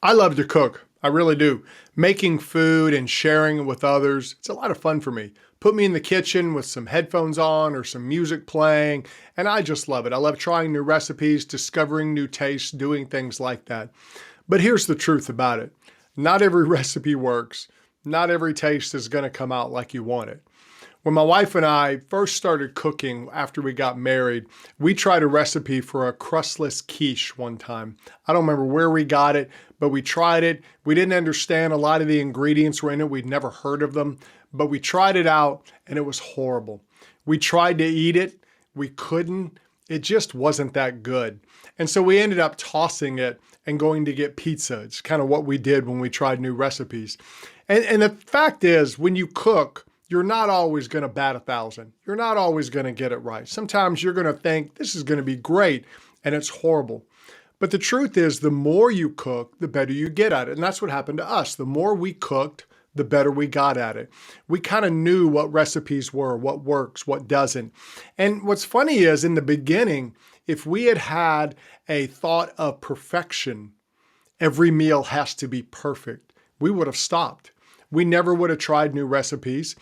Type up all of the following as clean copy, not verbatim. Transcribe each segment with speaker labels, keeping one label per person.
Speaker 1: I love to cook. I really do. Making food and sharing it with others, it's a lot of fun for me. Put me in the kitchen with some headphones on or some music playing, and I just love it. I love trying new recipes, discovering new tastes, doing things like that. But here's the truth about it. Not every recipe works. Not every taste is going to come out like you want it. When my wife and I first started cooking after we got married, we tried a recipe for a crustless quiche one time. I don't remember where we got it, but we tried it. We didn't understand a lot of the ingredients were in it. We'd never heard of them, but we tried it out and it was horrible. We tried to eat it. We couldn't. It just wasn't that good. And so we ended up tossing it and going to get pizza. It's kind of what we did when we tried new recipes. And the fact is, when you cook, you're not always going to bat 1,000. You're not always going to get it right. Sometimes you're going to think this is going to be great and it's horrible. But the truth is, the more you cook, the better you get at it. And that's what happened to us. The more we cooked, the better we got at it. We kind of knew what recipes were, what works, what doesn't. And what's funny is, in the beginning, if we had had a thought of perfection, every meal has to be perfect, we would have stopped. We never would have tried new recipes,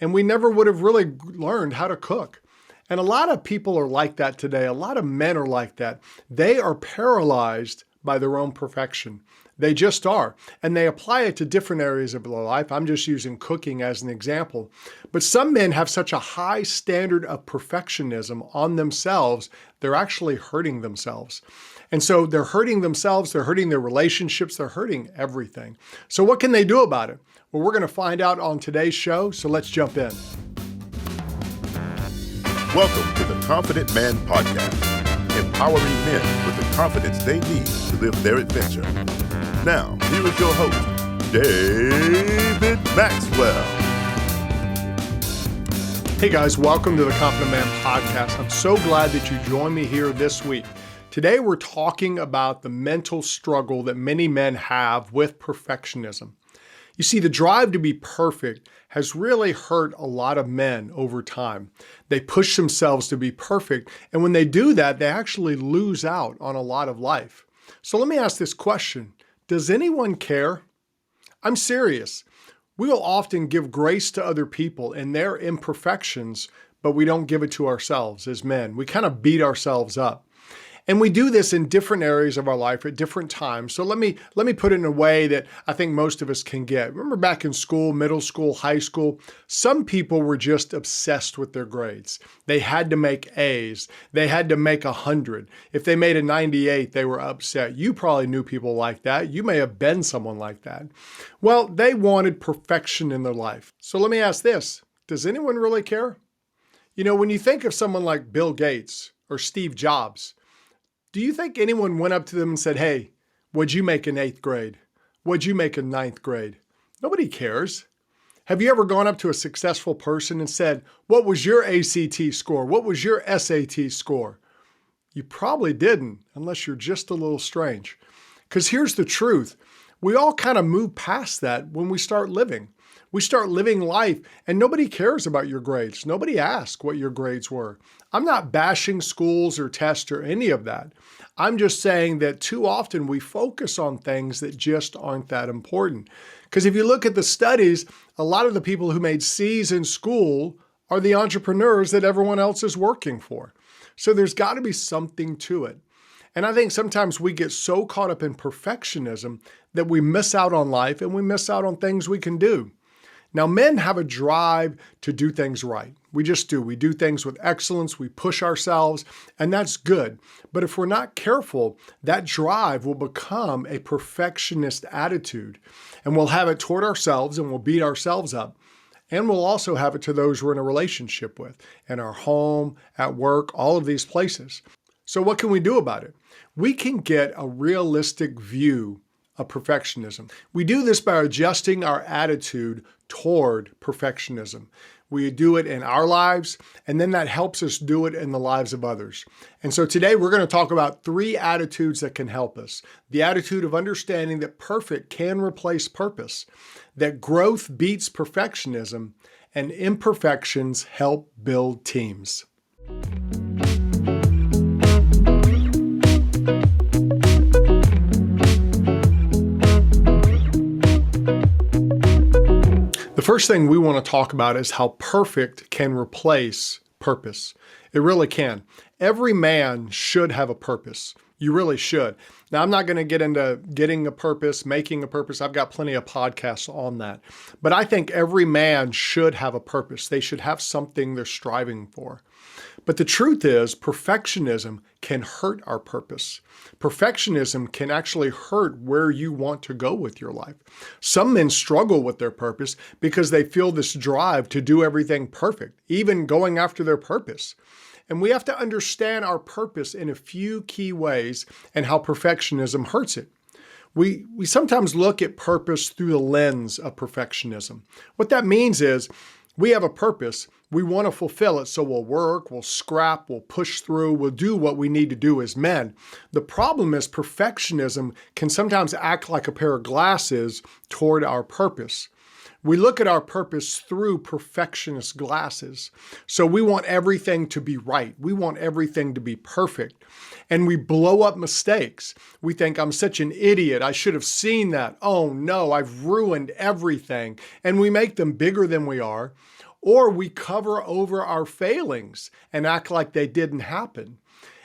Speaker 1: and we never would have really learned how to cook. And a lot of people are like that today. A lot of men are like that. They are paralyzed by their own perfection. They just are. And they apply it to different areas of their life. I'm just using cooking as an example. But some men have such a high standard of perfectionism on themselves, they're actually hurting themselves. And so they're hurting themselves, they're hurting their relationships, they're hurting everything. So what can they do about it? Well, we're going to find out on today's show, so let's jump in.
Speaker 2: Welcome to the Confident Man Podcast, empowering men with the confidence they need to live their adventure. Now, here is your host, David Maxwell.
Speaker 1: Hey guys, welcome to the Confident Man Podcast. I'm so glad that you joined me here this week. Today we're talking about the mental struggle that many men have with perfectionism. You see, the drive to be perfect has really hurt a lot of men over time. They push themselves to be perfect, and when they do that, they actually lose out on a lot of life. So let me ask this question. Does anyone care? I'm serious. We will often give grace to other people in their imperfections, but we don't give it to ourselves as men. We kind of beat ourselves up. And we do this in different areas of our life at different times. So let me put it in a way that I think most of us can get. Remember back in school, middle school, high school, some people were just obsessed with their grades. They had to make A's. They had to make 100. If they made a 98, they were upset. You probably knew people like that. You may have been someone like that. Well, they wanted perfection in their life. So let me ask this. Does anyone really care? You know, when you think of someone like Bill Gates or Steve Jobs, do you think anyone went up to them and said, hey, what'd you make in 8th grade? What'd you make in 9th grade? Nobody cares. Have you ever gone up to a successful person and said, what was your ACT score? What was your SAT score? You probably didn't, unless you're just a little strange. Because here's the truth. We all kind of move past that when we start living. We start living life and nobody cares about your grades. Nobody asks what your grades were. I'm not bashing schools or tests or any of that. I'm just saying that too often we focus on things that just aren't that important. Because if you look at the studies, a lot of the people who made C's in school are the entrepreneurs that everyone else is working for. So there's got to be something to it. And I think sometimes we get so caught up in perfectionism that we miss out on life and we miss out on things we can do. Now, men have a drive to do things right. We just do. We do things with excellence. We push ourselves, and that's good. But if we're not careful, that drive will become a perfectionist attitude, and we'll have it toward ourselves, and we'll beat ourselves up. And we'll also have it to those we're in a relationship with, in our home, at work, all of these places. So what can we do about it? We can get a realistic view of perfectionism. We do this by adjusting our attitude toward perfectionism. We do it in our lives, and then that helps us do it in the lives of others. And so today we're going to talk about 3 attitudes that can help us. The attitude of understanding that perfect can replace purpose, that growth beats perfectionism, and imperfections help build teams. first thing we want to talk about is how perfect can replace purpose. It really can. Every man should have a purpose. You really should. Now, I'm not going to get into getting a purpose, making a purpose. I've got plenty of podcasts on that. But I think every man should have a purpose. They should have something they're striving for. But the truth is, perfectionism can hurt our purpose. Perfectionism can actually hurt where you want to go with your life. Some men struggle with their purpose because they feel this drive to do everything perfect, even going after their purpose. And we have to understand our purpose in a few key ways and how perfectionism hurts it. We sometimes look at purpose through the lens of perfectionism. What that means is we have a purpose. We want to fulfill it, so we'll work, we'll scrap, we'll push through, we'll do what we need to do as men. The problem is perfectionism can sometimes act like a pair of glasses toward our purpose. We look at our purpose through perfectionist glasses. So we want everything to be right. We want everything to be perfect. And we blow up mistakes. We think, I'm such an idiot. I should have seen that. Oh no, I've ruined everything. And we make them bigger than we are. Or we cover over our failings and act like they didn't happen.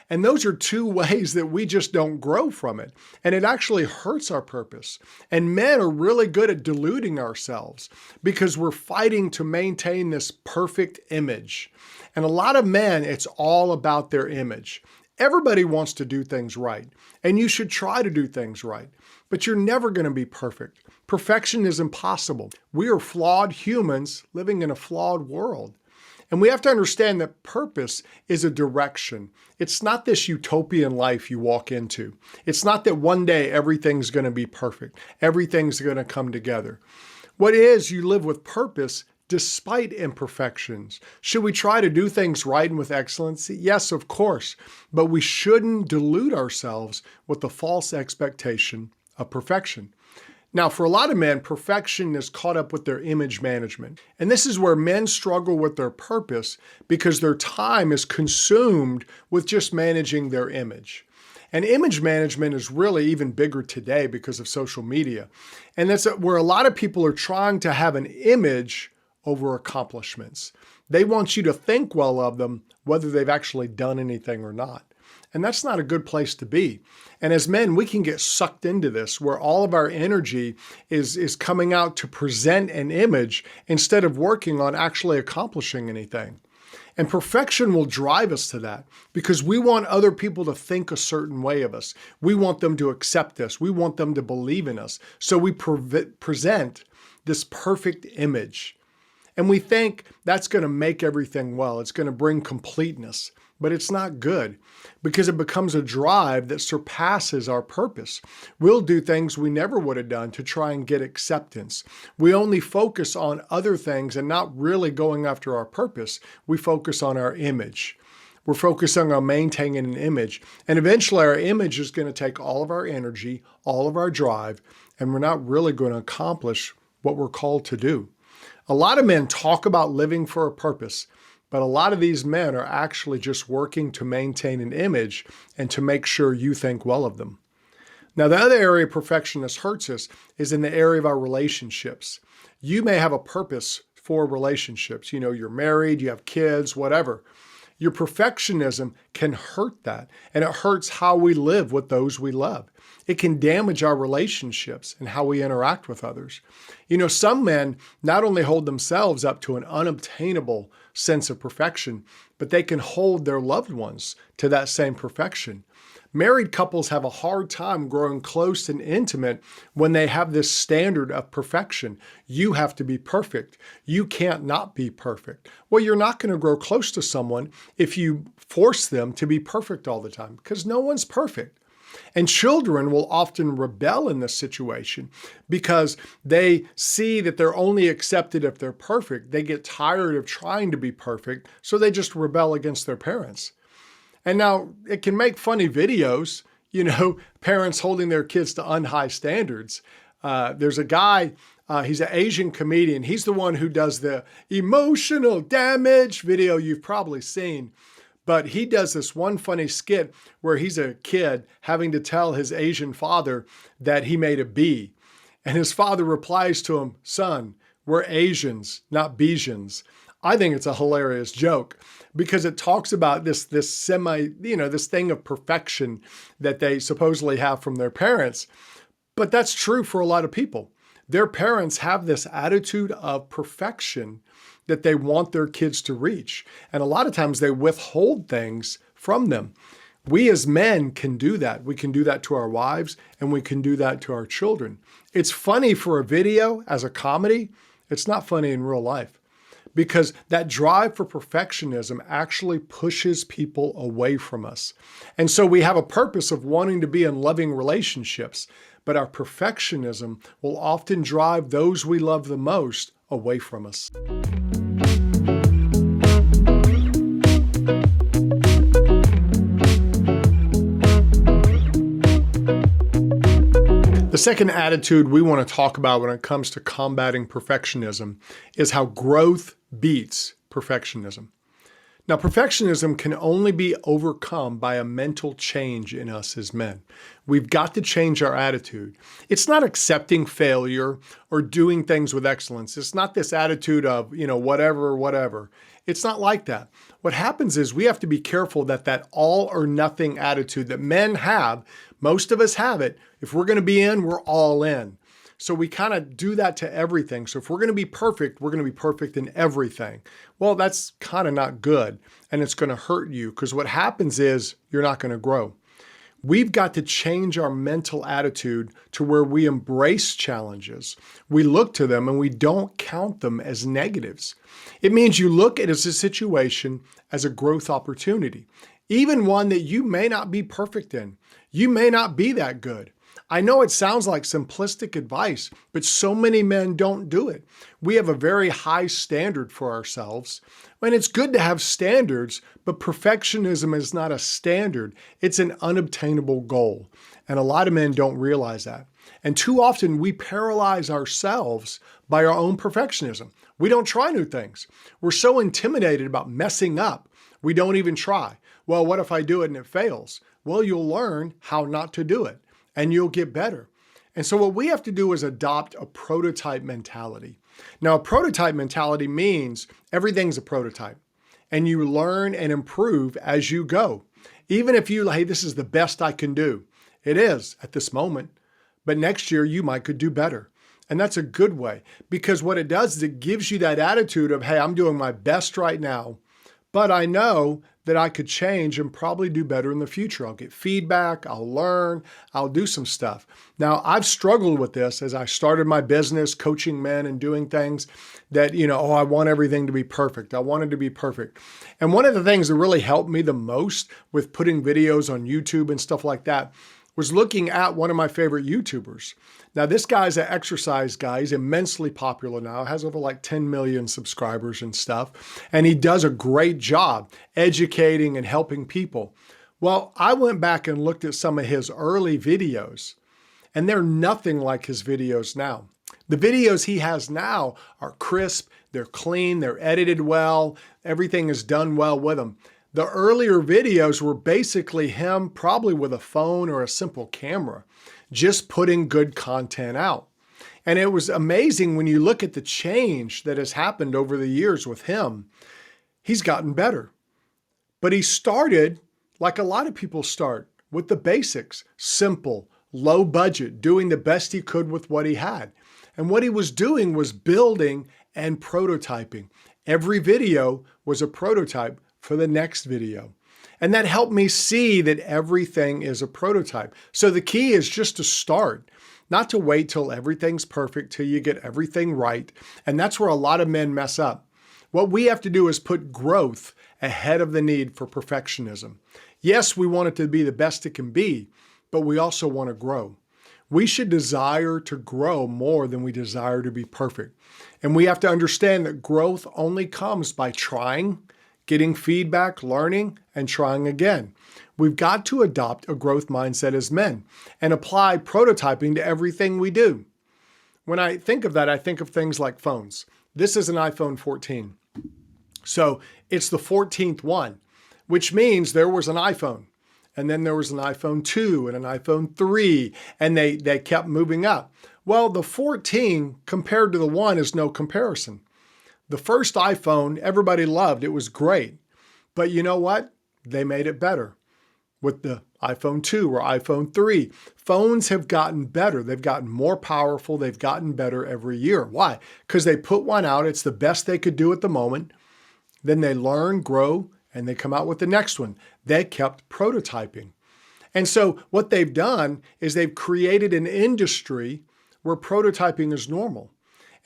Speaker 1: And those are two ways that we just don't grow from it. And it actually hurts our purpose. And men are really good at deluding ourselves because we're fighting to maintain this perfect image. And a lot of men, it's all about their image. Everybody wants to do things right, and you should try to do things right, but you're never going to be perfect. Perfection is impossible. We are flawed humans living in a flawed world. And we have to understand that purpose is a direction. It's not this utopian life you walk into. It's not that one day everything's going to be perfect. Everything's going to come together. What is, you live with purpose despite imperfections. Should we try to do things right and with excellence? Yes, of course. But we shouldn't delude ourselves with the false expectation of perfection. Now, for a lot of men, perfection is caught up with their image management. And this is where men struggle with their purpose because their time is consumed with just managing their image. And image management is really even bigger today because of social media. And that's where a lot of people are trying to have an image over accomplishments. They want you to think well of them, whether they've actually done anything or not. And that's not a good place to be. And as men, we can get sucked into this where all of our energy is coming out to present an image instead of working on actually accomplishing anything. And perfection will drive us to that because we want other people to think a certain way of us. We want them to accept us. We want them to believe in us. So we present this perfect image. And we think that's going to make everything well. It's going to bring completeness. But it's not good because it becomes a drive that surpasses our purpose. We'll do things we never would have done to try and get acceptance. We only focus on other things and not really going after our purpose. We focus on our image. We're focusing on maintaining an image. And eventually our image is going to take all of our energy, all of our drive, and we're not really going to accomplish what we're called to do. A lot of men talk about living for a purpose, but a lot of these men are actually just working to maintain an image and to make sure you think well of them. Now, the other area perfectionist hurts us is in the area of our relationships. You may have a purpose for relationships. You know, you're married, you have kids, whatever. Your perfectionism can hurt that, and it hurts how we live with those we love. It can damage our relationships and how we interact with others. You know, some men not only hold themselves up to an unobtainable sense of perfection, but they can hold their loved ones to that same perfection. Married couples have a hard time growing close and intimate when they have this standard of perfection. You have to be perfect. You can't not be perfect. Well, you're not going to grow close to someone if you force them to be perfect all the time because no one's perfect. And children will often rebel in this situation because they see that they're only accepted if they're perfect. They get tired of trying to be perfect, so they just rebel against their parents. And now it can make funny videos, you know, parents holding their kids to unhigh standards. There's a guy, he's an Asian comedian. He's the one who does the emotional damage video you've probably seen. But he does this one funny skit where he's a kid having to tell his Asian father that he made a B. And his father replies to him, "Son, We're Asians, not Bejans. I think it's a hilarious joke because it talks about this this thing of perfection that they supposedly have from their parents. But that's true for a lot of people. Their parents have this attitude of perfection that they want their kids to reach. And a lot of times they withhold things from them. We as men can do that. We can do that to our wives and we can do that to our children. It's funny for a video as a comedy. It's not funny in real life because that drive for perfectionism actually pushes people away from us. And so we have a purpose of wanting to be in loving relationships, but our perfectionism will often drive those we love the most away from us. The second attitude we want to talk about when it comes to combating perfectionism is how growth beats perfectionism. Now, perfectionism can only be overcome by a mental change in us as men. We've got to change our attitude. It's not accepting failure or doing things with excellence. It's not this attitude of, whatever. It's not like that. What happens is we have to be careful that all or nothing attitude that men have, most of us have it. If we're going to be in, we're all in. So we kind of do that to everything. So if we're going to be perfect, we're going to be perfect in everything. Well, that's kind of not good. And it's going to hurt you because what happens is you're not going to grow. We've got to change our mental attitude to where we embrace challenges. We look to them and we don't count them as negatives. It means you look at it as a situation as a growth opportunity, even one that you may not be perfect in. You may not be that good. I know it sounds like simplistic advice, but so many men don't do it. We have a very high standard for ourselves, and it's good to have standards, but perfectionism is not a standard. It's an unobtainable goal, and a lot of men don't realize that. And too often we paralyze ourselves by our own perfectionism. We don't try new things. We're so intimidated about messing up, we don't even try. Well, what if I do it and it fails? Well, you'll learn how not to do it. And you'll get better. And so what we have to do is adopt a prototype mentality. Now, a prototype mentality means everything's a prototype and you learn and improve as you go. Even if hey, this is the best I can do. It is at this moment, but next year you could do better. And that's a good way because what it does is it gives you that attitude of, hey, I'm doing my best right now, but I know that I could change and probably do better in the future. I'll get feedback, I'll learn, I'll do some stuff. Now, I've struggled with this as I started my business, coaching men and doing things that, I want everything to be perfect. I want it to be perfect. And one of the things that really helped me the most with putting videos on YouTube and stuff like that was looking at one of my favorite YouTubers. Now, this guy's an exercise guy. He's immensely popular now, has over 10 million subscribers and stuff. And he does a great job educating and helping people. Well, I went back and looked at some of his early videos, and they're nothing like his videos now. The videos he has now are crisp, they're clean, they're edited well, everything is done well with them. The earlier videos were basically him probably with a phone or a simple camera, just putting good content out. And it was amazing when you look at the change that has happened over the years with him. He's gotten better. But he started like a lot of people start, with the basics, simple, low budget, doing the best he could with what he had. And what he was doing was building and prototyping. Every video was a prototype for the next video. And that helped me see that everything is a prototype. So the key is just to start, not to wait till everything's perfect, till you get everything right. And that's where a lot of men mess up. What we have to do is put growth ahead of the need for perfectionism. Yes, we want it to be the best it can be, but we also want to grow. We should desire to grow more than we desire to be perfect. And we have to understand that growth only comes by trying, getting feedback, learning, and trying again. We've got to adopt a growth mindset as men and apply prototyping to everything we do. When I think of that, I think of things like phones. This is an iPhone 14. So it's the 14th one, which means there was an iPhone. And then there was an iPhone 2 and an iPhone 3, and they kept moving up. Well, the 14 compared to the 1 is no comparison. The first iPhone, everybody loved. It was great. But you know what? They made it better with the iPhone 2 or iPhone 3. Phones have gotten better. They've gotten more powerful. They've gotten better every year. Why? Because they put one out. It's the best they could do at the moment. Then they learn, grow, and they come out with the next one. They kept prototyping. And so what they've done is they've created an industry where prototyping is normal.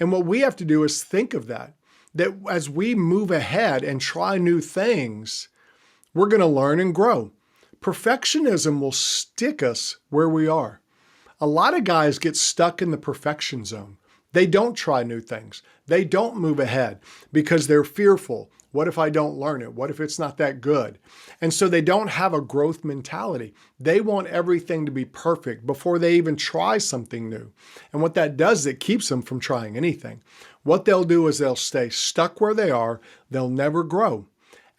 Speaker 1: And what we have to do is think of that as we move ahead and try new things, we're going to learn and grow. Perfectionism will stick us where we are. A lot of guys get stuck in the perfection zone. They don't try new things. They don't move ahead because they're fearful. What if I don't learn it? What if it's not that good? And so they don't have a growth mentality. They want everything to be perfect before they even try something new. And what that does is it keeps them from trying anything. What they'll do is they'll stay stuck where they are. They'll never grow.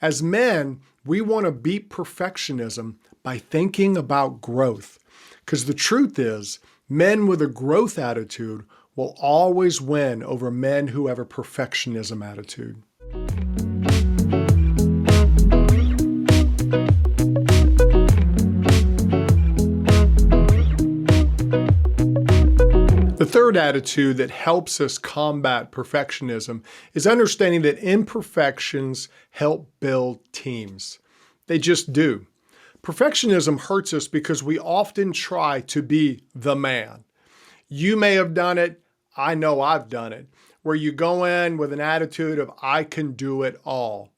Speaker 1: As men, we want to beat perfectionism by thinking about growth. Because the truth is, men with a growth attitude will always win over men who have a perfectionism attitude. The third attitude that helps us combat perfectionism is understanding that imperfections help build teams. They just do. Perfectionism hurts us because we often try to be the man. You may have done it. I know I've done it, where you go in with an attitude of, I can do it all.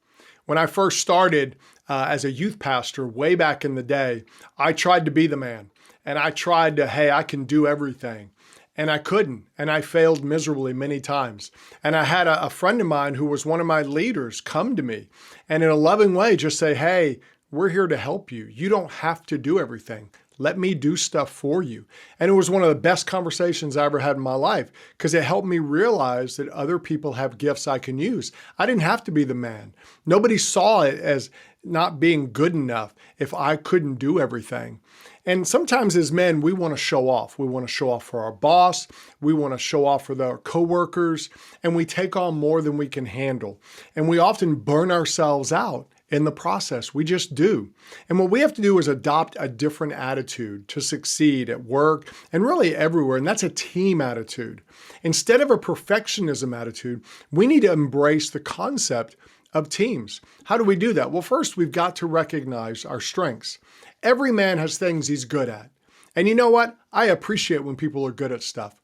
Speaker 1: When I first started as a youth pastor way back in the day, I tried to be the man. And I tried to, hey, I can do everything. And I couldn't. And I failed miserably many times. And I had a friend of mine who was one of my leaders come to me and in a loving way just say, hey, we're here to help you. You don't have to do everything. Let me do stuff for you. And it was one of the best conversations I ever had in my life because it helped me realize that other people have gifts I can use. I didn't have to be the man. Nobody saw it as not being good enough if I couldn't do everything. And sometimes as men, we want to show off. We want to show off for our boss. We want to show off for our coworkers. And we take on more than we can handle. And we often burn ourselves out in the process. We just do. And what we have to do is adopt a different attitude to succeed at work and really everywhere. And that's a team attitude. Instead of a perfectionism attitude, we need to embrace the concept of teams. How do we do that? Well, first, we've got to recognize our strengths. Every man has things he's good at. And you know what? I appreciate when people are good at stuff.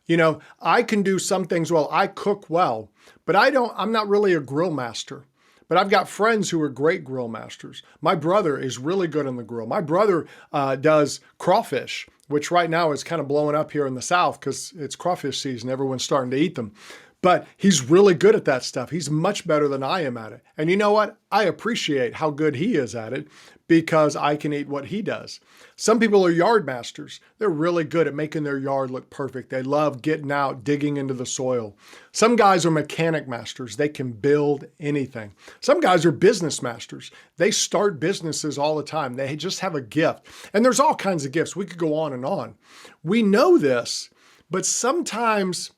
Speaker 1: You know, I can do some things well. I cook well, but I'm not really a grill master. But I've got friends who are great grill masters. My brother is really good on the grill. My brother does crawfish, which right now is kind of blowing up here in the South because it's crawfish season. Everyone's starting to eat them. But he's really good at that stuff. He's much better than I am at it. And you know what? I appreciate how good he is at it because I can eat what he does. Some people are yard masters. They're really good at making their yard look perfect. They love getting out, digging into the soil. Some guys are mechanic masters. They can build anything. Some guys are business masters. They start businesses all the time. They just have a gift. And there's all kinds of gifts. We could go on and on. We know this, but sometimes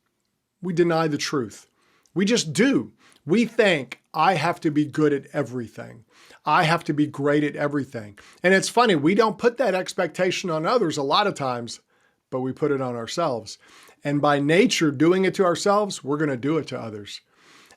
Speaker 1: we deny the truth. We just do. We think I have to be good at everything. I have to be great at everything. And it's funny, we don't put that expectation on others a lot of times, but we put it on ourselves. And by nature, doing it to ourselves, we're going to do it to others.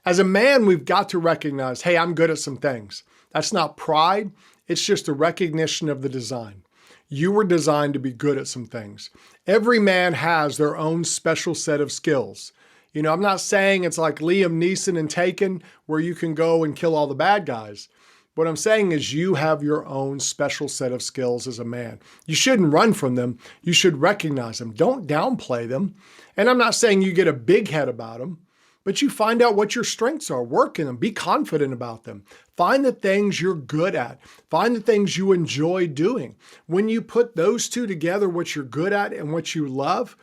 Speaker 1: As a man, we've got to recognize, hey, I'm good at some things. That's not pride. It's just a recognition of the design. You were designed to be good at some things. Every man has their own special set of skills. You know, I'm not saying it's like Liam Neeson and Taken where you can go and kill all the bad guys. What I'm saying is you have your own special set of skills as a man. You shouldn't run from them. You should recognize them. Don't downplay them. And I'm not saying you get a big head about them, but you find out what your strengths are. Work in them. Be confident about them. Find the things you're good at. Find the things you enjoy doing. When you put those two together, what you're good at and what you love,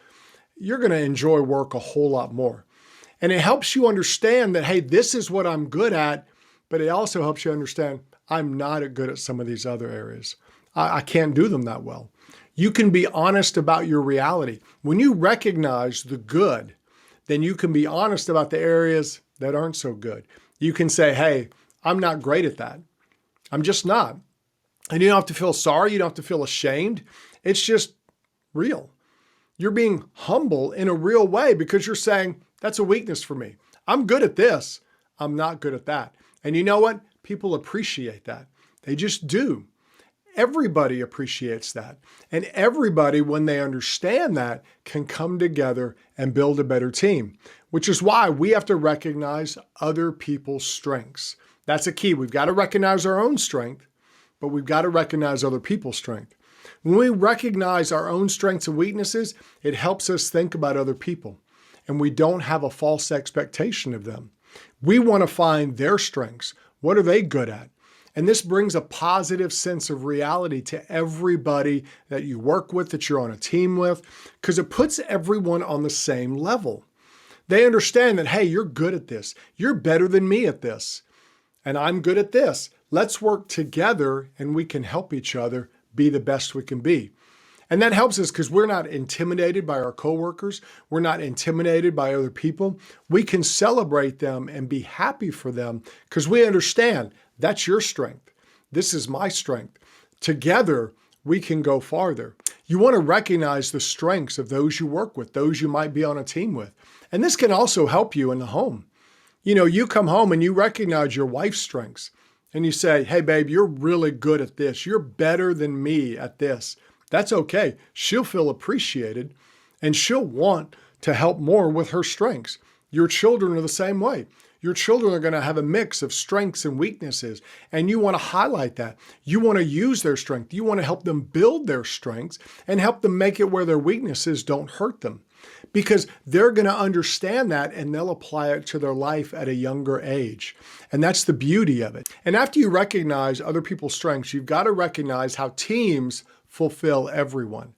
Speaker 1: you're going to enjoy work a whole lot more. And it helps you understand that, hey, this is what I'm good at, but it also helps you understand I'm not good at some of these other areas. I can't do them that well. You can be honest about your reality. When you recognize the good, then you can be honest about the areas that aren't so good. You can say, hey, I'm not great at that. I'm just not. And you don't have to feel sorry. You don't have to feel ashamed. It's just real. You're being humble in a real way because you're saying, that's a weakness for me. I'm good at this. I'm not good at that. And you know what? People appreciate that. They just do. Everybody appreciates that. And everybody, when they understand that, can come together and build a better team, which is why we have to recognize other people's strengths. That's a key. We've got to recognize our own strength, but we've got to recognize other people's strength. When we recognize our own strengths and weaknesses, it helps us think about other people, and we don't have a false expectation of them. We want to find their strengths. What are they good at? And this brings a positive sense of reality to everybody that you work with, that you're on a team with, because it puts everyone on the same level. They understand that, hey, you're good at this. You're better than me at this. And I'm good at this. Let's work together and we can help each other be the best we can be. And that helps us because we're not intimidated by our coworkers. We're not intimidated by other people. We can celebrate them and be happy for them because we understand that's your strength. This is my strength. Together, we can go farther. You want to recognize the strengths of those you work with, those you might be on a team with. And this can also help you in the home. You come home and you recognize your wife's strengths and you say, hey, babe, you're really good at this. You're better than me at this. That's okay. She'll feel appreciated and she'll want to help more with her strengths. Your children are the same way. Your children are going to have a mix of strengths and weaknesses, and you want to highlight that. You want to use their strength. You want to help them build their strengths and help them make it where their weaknesses don't hurt them, because they're going to understand that and they'll apply it to their life at a younger age. And that's the beauty of it. And after you recognize other people's strengths, you've got to recognize how teams fulfill everyone.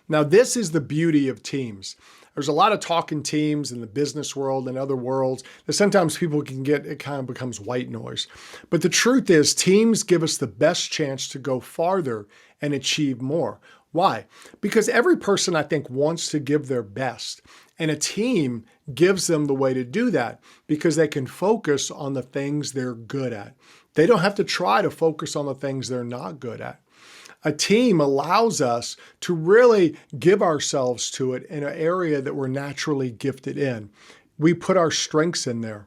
Speaker 1: Now, this is the beauty of teams. There's a lot of talk in teams in the business world and other worlds that sometimes people can get, it kind of becomes white noise. But the truth is, teams give us the best chance to go farther and achieve more. Why? Because every person, I think, wants to give their best. And a team gives them the way to do that because they can focus on the things they're good at. They don't have to try to focus on the things they're not good at. A team allows us to really give ourselves to it in an area that we're naturally gifted in. We put our strengths in there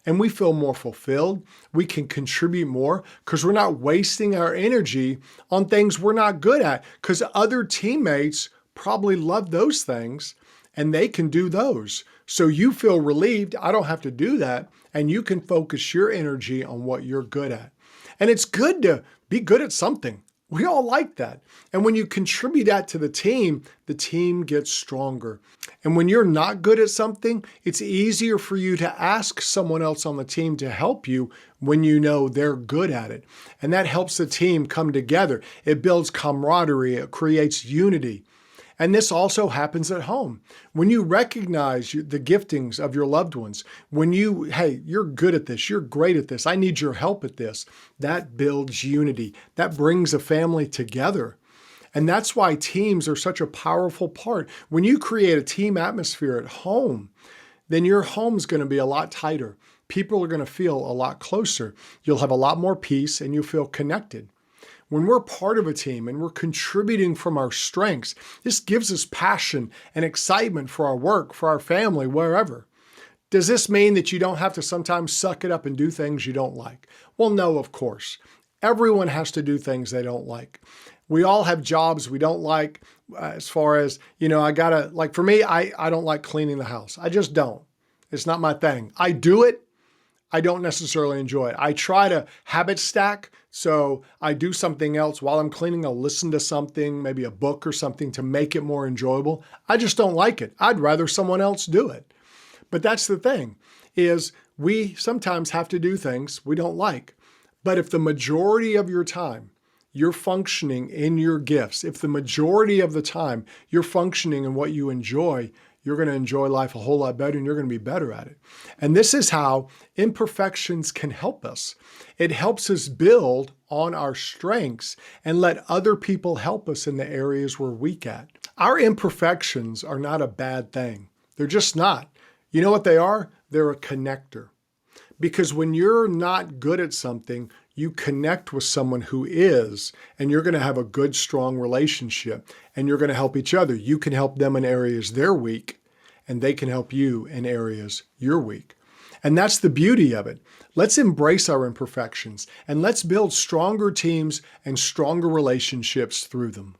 Speaker 1: and we feel more fulfilled. We can contribute more because we're not wasting our energy on things we're not good at, because other teammates probably love those things and they can do those. So you feel relieved. I don't have to do that. And you can focus your energy on what you're good at. And it's good to be good at something. We all like that. And when you contribute that to the team gets stronger. And when you're not good at something, it's easier for you to ask someone else on the team to help you when you know they're good at it. And that helps the team come together. It builds camaraderie. It creates unity. And this also happens at home. When you recognize the giftings of your loved ones, when hey, you're good at this, you're great at this, I need your help at this, that builds unity. That brings a family together. And that's why teams are such a powerful part. When you create a team atmosphere at home, then your home's going to be a lot tighter. People are going to feel a lot closer. You'll have a lot more peace and you'll feel connected. When we're part of a team and we're contributing from our strengths, this gives us passion and excitement for our work, for our family, wherever. Does this mean that you don't have to sometimes suck it up and do things you don't like? Well, no, of course. Everyone has to do things they don't like. We all have jobs we don't like, as far as, for me, I don't like cleaning the house. I just don't. It's not my thing. I do it. I don't necessarily enjoy it. I try to habit stack. So I do something else while I'm cleaning. I'll listen to something, maybe a book or something to make it more enjoyable. I just don't like it. I'd rather someone else do it. But that's the thing, is we sometimes have to do things we don't like. But if the majority of your time you're functioning in your gifts, if the majority of the time you're functioning in what you enjoy, you're going to enjoy life a whole lot better and you're going to be better at it. And this is how imperfections can help us. It helps us build on our strengths and let other people help us in the areas we're weak at. Our imperfections are not a bad thing. They're just not. You know what they are? They're a connector. Because when you're not good at something, you connect with someone who is, and you're going to have a good, strong relationship, and you're going to help each other. You can help them in areas they're weak, and they can help you in areas you're weak. And that's the beauty of it. Let's embrace our imperfections, and let's build stronger teams and stronger relationships through them.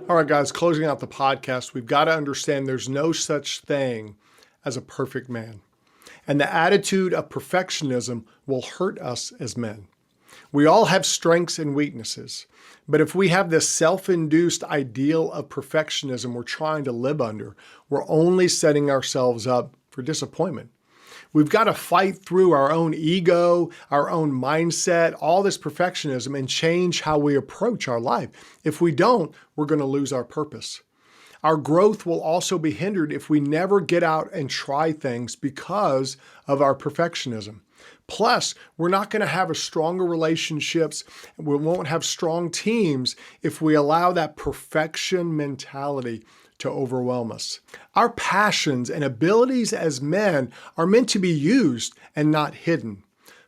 Speaker 1: All right, guys, closing out the podcast, we've got to understand there's no such thing as a perfect man. And the attitude of perfectionism will hurt us as men. We all have strengths and weaknesses. But if we have this self-induced ideal of perfectionism we're trying to live under, we're only setting ourselves up for disappointment. We've got to fight through our own ego, our own mindset, all this perfectionism, and change how we approach our life. If we don't, we're going to lose our purpose. Our growth will also be hindered if we never get out and try things because of our perfectionism. Plus, we're not going to have stronger relationships. We won't have strong teams if we allow that perfection mentality to overwhelm us. Our passions and abilities as men are meant to be used and not hidden.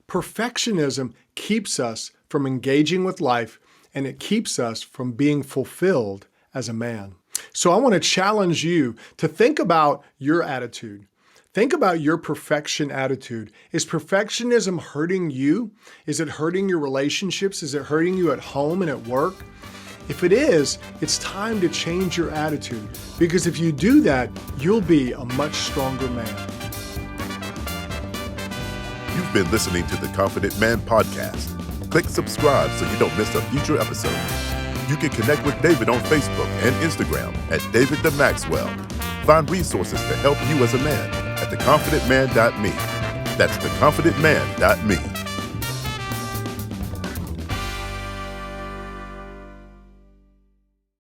Speaker 1: Perfectionism keeps us from engaging with life, and it keeps us from being fulfilled as a man. So I want to challenge you to think about your attitude. Think about your perfection attitude. Is perfectionism hurting you? Is it hurting your relationships? Is it hurting you at home and at work? If it is, it's time to change your attitude, because if you do that, you'll be a much stronger man.
Speaker 2: You've been listening to the Confident Man Podcast. Click subscribe so you don't miss a future episode. You can connect with David on Facebook and Instagram at David Maxwell. Find resources to help you as a man at theconfidentman.me. That's theconfidentman.me.